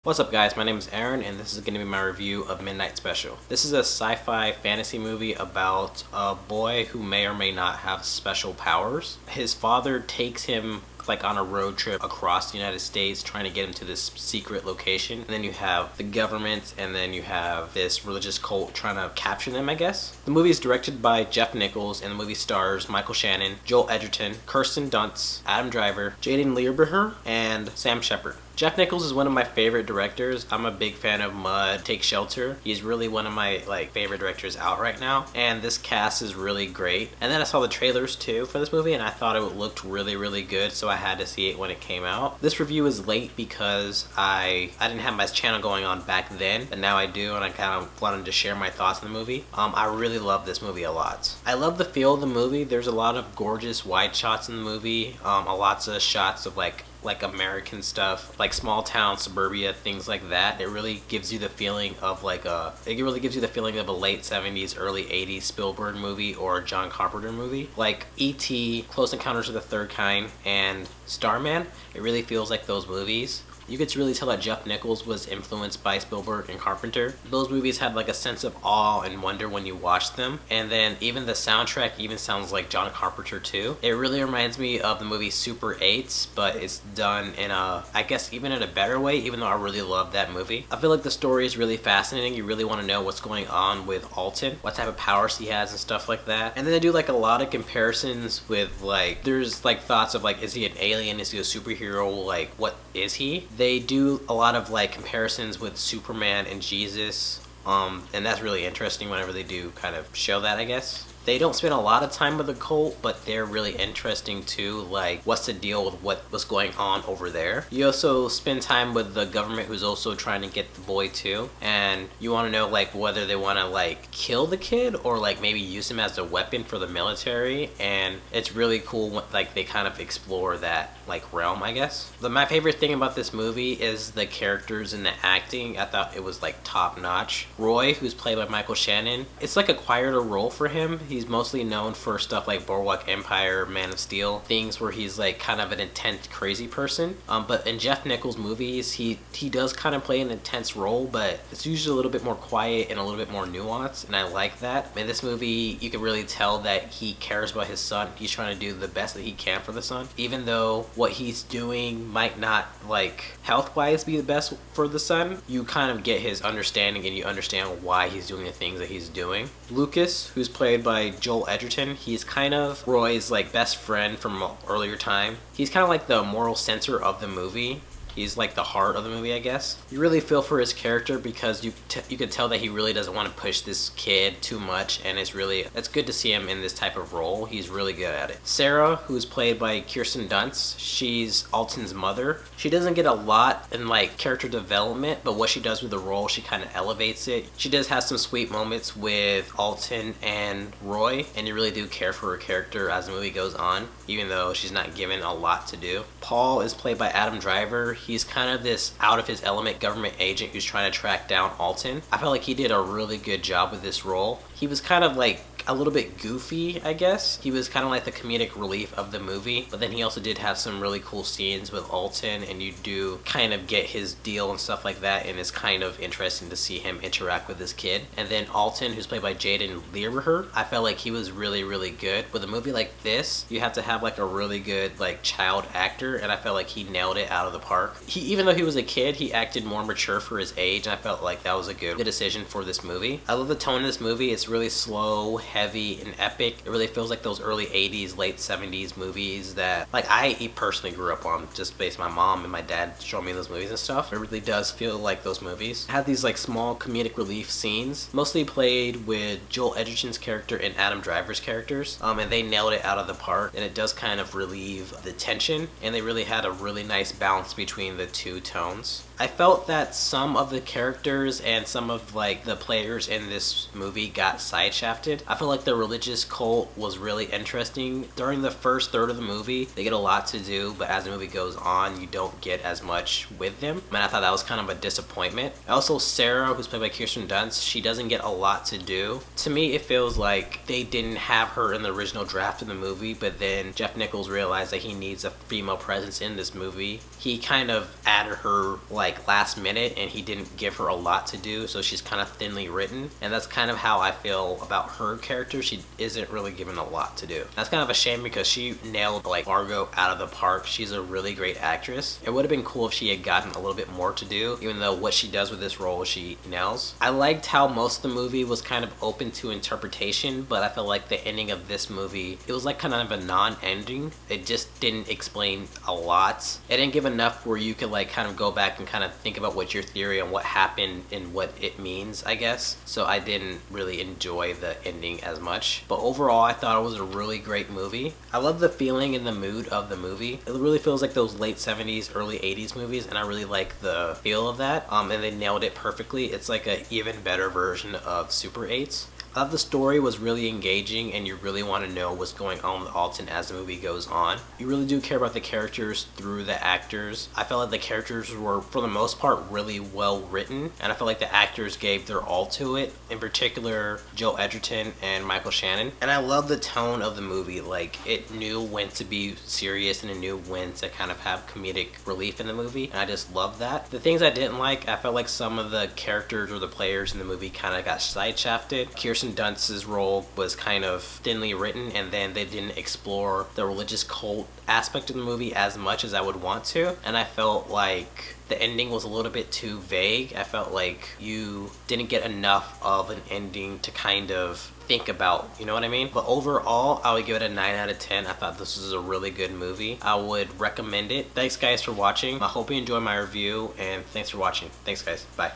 What's up guys, my name is Aaron and this is going to be my review of Midnight Special. This is a sci-fi fantasy movie about a boy who may or may not have special powers. His father takes him on a road trip across the United States trying to get him to this secret location. And then you have the government and then you have this religious cult trying to capture them, I guess. The movie is directed by Jeff Nichols and the movie stars Michael Shannon, Joel Edgerton, Kirsten Dunst, Adam Driver, Jaeden Lieberher, and Sam Shepard. Jeff Nichols is one of my favorite directors. I'm a big fan of Mud, Take Shelter. He's really one of my favorite directors out right now. And this cast is really great. And then I saw the trailers too for this movie and I thought it looked really good, so I had to see it when it came out. This review is late because I didn't have my channel going on back then, but now I do, and I kind of wanted to share my thoughts on the movie. I really love this movie a lot. I love the feel of the movie. There's a lot of gorgeous wide shots in the movie. Lots of shots of like American stuff, like small town, suburbia, things like that. It really gives you the feeling of a late 70s, early 80s Spielberg movie or a John Carpenter movie. Like E.T., Close Encounters of the Third Kind, and Starman. It really feels like those movies. You could really tell that Jeff Nichols was influenced by Spielberg and Carpenter. Those movies had a sense of awe and wonder when you watch them. And then even the soundtrack even sounds like John Carpenter too. It really reminds me of the movie Super 8, but it's done in I guess even in a better way, even though I really love that movie. I feel like the story is really fascinating. You really want to know what's going on with Alton, what type of powers he has and stuff like that. And then they do a lot of comparisons with there's thoughts of is he an alien, is he a superhero, what is he? They do a lot of comparisons with Superman and Jesus, and that's really interesting whenever they do kind of show that, I guess. They don't spend a lot of time with the cult, but they're really interesting too, what's the deal with what was going on over there. You also spend time with the government who's also trying to get the boy too, and you want to know whether they want to kill the kid or maybe use him as a weapon for the military, and it's really cool when they kind of explore that realm, I guess. My favorite thing about this movie is the characters and the acting. I thought it was top notch. Roy, who's played by Michael Shannon, it's a quieter role for him. He's mostly known for stuff like Boardwalk Empire, Man of Steel, things where he's kind of an intense, crazy person. But in Jeff Nichols' movies, he does kind of play an intense role, but it's usually a little bit more quiet and a little bit more nuanced, and I like that. In this movie, you can really tell that he cares about his son. He's trying to do the best that he can for the son, even though what he's doing might not health-wise be the best for the son. You kind of get his understanding and you understand why he's doing the things that he's doing. Lucas, who's played by Joel Edgerton, he's kind of Roy's best friend from an earlier time. He's kind of the moral center of the movie. He's the heart of the movie, I guess. You really feel for his character because you can tell that he really doesn't want to push this kid too much, and it's good to see him in this type of role. He's really good at it. Sarah, who's played by Kirsten Dunst, she's Alton's mother. She doesn't get a lot in character development, but what she does with the role, she kind of elevates it. She does have some sweet moments with Alton and Roy, and you really do care for her character as the movie goes on, even though she's not given a lot to do. Paul is played by Adam Driver. He's kind of this out of his element government agent who's trying to track down Alton. I felt like he did a really good job with this role. He was kind of a little bit goofy, I guess. He was kind of the comedic relief of the movie, but then he also did have some really cool scenes with Alton, and you do kind of get his deal and stuff like that, and it's kind of interesting to see him interact with this kid. And then Alton, who's played by Jaeden Lieberher, I felt like he was really good. With a movie like this, you have to have a really good child actor, and I felt like he nailed it out of the park. Even though he was a kid, he acted more mature for his age, and I felt like that was a good decision for this movie. I love the tone of this movie. It's really slow, heavy, and epic. It really feels like those early 80s, late 70s movies that I personally grew up on, just based on my mom and my dad showing me those movies and stuff. It really does feel like those movies. It had these small comedic relief scenes, mostly played with Joel Edgerton's character and Adam Driver's characters, and they nailed it out of the park, and it does kind of relieve the tension, and they really had a really nice balance between the two tones. I felt that some of the characters and some of the players in this movie got side-shafted. I feel like the religious cult was really interesting. During the first third of the movie, they get a lot to do, but as the movie goes on, you don't get as much with them. And I thought that was kind of a disappointment. Also, Sarah, who's played by Kirsten Dunst, she doesn't get a lot to do. To me, it feels like they didn't have her in the original draft of the movie, but then Jeff Nichols realized that he needs a female presence in this movie. He kind of added her like last minute, and he didn't give her a lot to do, so she's kind of thinly written. And that's kind of how I feel about her character. She isn't really given a lot to do. That's kind of a shame because she nailed like Margot out of the park. She's a really great actress. It would have been cool if she had gotten a little bit more to do, even though what she does with this role she nails. I liked how most of the movie was kind of open to interpretation, but I felt like the ending of this movie, it was like kind of a non-ending. It just didn't explain a lot. It didn't give enough where you could like kind of go back and kind of think about what your theory on what happened and what it means, I guess. So I didn't really enjoy the ending as much. But overall, I thought it was a really great movie. I love the feeling and the mood of the movie. It really feels like those late 70s, early 80s movies, and I really like the feel of that. And they nailed it perfectly. It's like an even better version of Super 8s. I thought the story was really engaging and you really want to know what's going on with Alton as the movie goes on. You really do care about the characters through the actors. I felt like the characters were, for the most part, really well written, and I felt like the actors gave their all to it. In particular, Joe Edgerton and Michael Shannon. And I love the tone of the movie. Like, it knew when to be serious and it knew when to kind of have comedic relief in the movie, and I just love that. The things I didn't like, I felt like some of the characters or the players in the movie kind of got side-shafted. Kirsten Dunst's role was kind of thinly written, and then they didn't explore the religious cult aspect of the movie as much as I would want to, and I felt like the ending was a little bit too vague. I felt like you didn't get enough of an ending to kind of think about, you know what I mean? But overall, I would give it a 9 out of 10. I thought this was a really good movie. I would recommend it. Thanks guys for watching. I hope you enjoyed my review, and thanks for watching. Thanks guys. Bye.